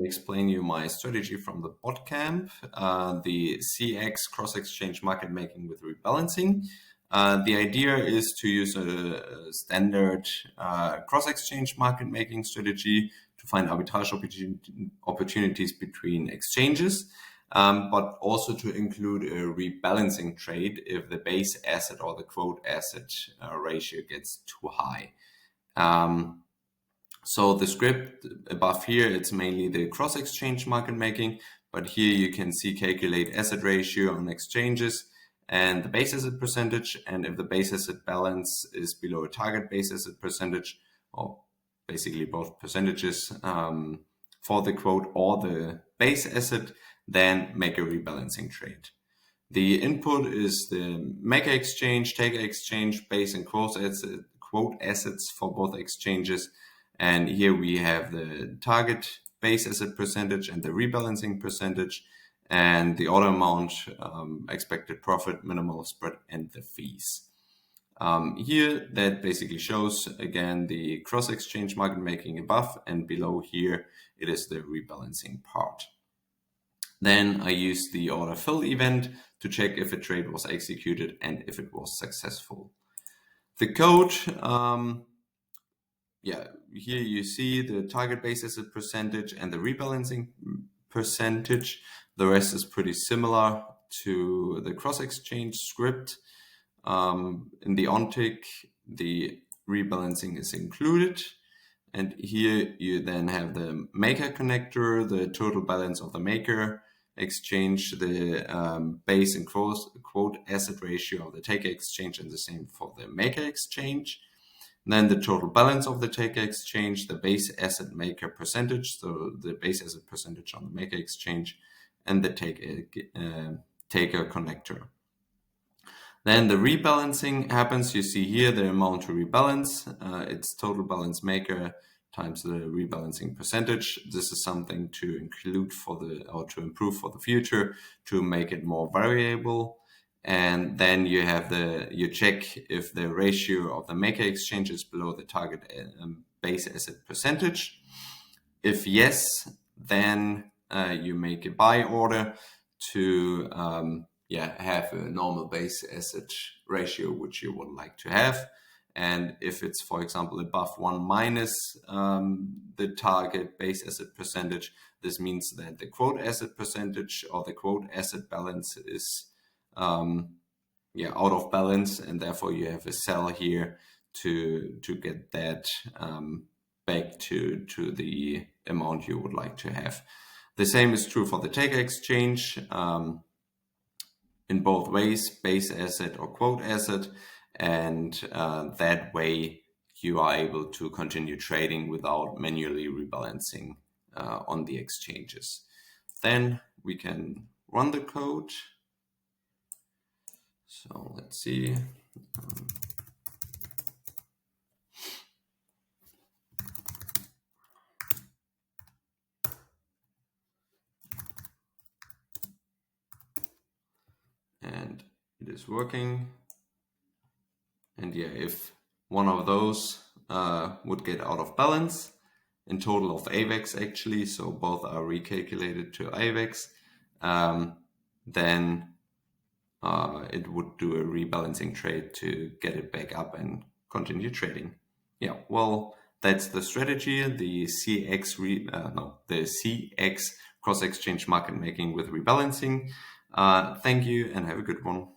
explain you my strategy from the bot camp, the CEX cross-exchange market making with rebalancing. The idea is to use a standard cross-exchange market making strategy to find arbitrage opportunities between exchanges, but also to include a rebalancing trade if the base asset or the quote asset ratio gets too high. So the script above here, it's mainly the cross-exchange market making, but here you can see calculate asset ratio on exchanges and the base asset percentage. And if the base asset balance is below a target base asset percentage, or basically both percentages for the quote or the base asset, then make a rebalancing trade. The input is the maker exchange, taker exchange, base and quote assets for both exchanges. And here we have the target base asset percentage and the rebalancing percentage, and the order amount, expected profit, minimal spread, and the fees. Here that basically shows again the cross-exchange market making above, and below here it is the rebalancing part. Then I use the order fill event to check if a trade was executed and if it was successful. The code, here you see the target base asset percentage and the rebalancing percentage. The rest is pretty similar to the cross-exchange script. In the ontick, the rebalancing is included. And here you then have the maker connector, the total balance of the maker exchange, the base and quote asset ratio of the taker exchange, and the same for the maker exchange. Then the total balance of the taker exchange, the base asset maker percentage, so the base asset percentage on the maker exchange, and the taker connector. Then the rebalancing happens. You see here the amount to rebalance. It's total balance maker times the rebalancing percentage. This is something to include to improve for the future to make it more variable. And then you have you check if the ratio of the maker exchange is below the target base asset percentage. If yes, then you make a buy order to have a normal base asset ratio which you would like to have. And if it's, for example, above 1 minus the target base asset percentage, this means that the quote asset percentage or the quote asset balance is out of balance, and therefore you have a sell here to get that back to the amount you would like to have. The same is true for the taker exchange in both ways, base asset or quote asset, and that way you are able to continue trading without manually rebalancing on the exchanges. Then we can run the code. So let's see. And it is working. And if one of those would get out of balance, in total of AVAX actually, so both are recalculated to AVAX, then it would do a rebalancing trade to get it back up and continue trading. Yeah, well, that's the strategy, the CEX cross-exchange market making with rebalancing. Thank you and have a good one.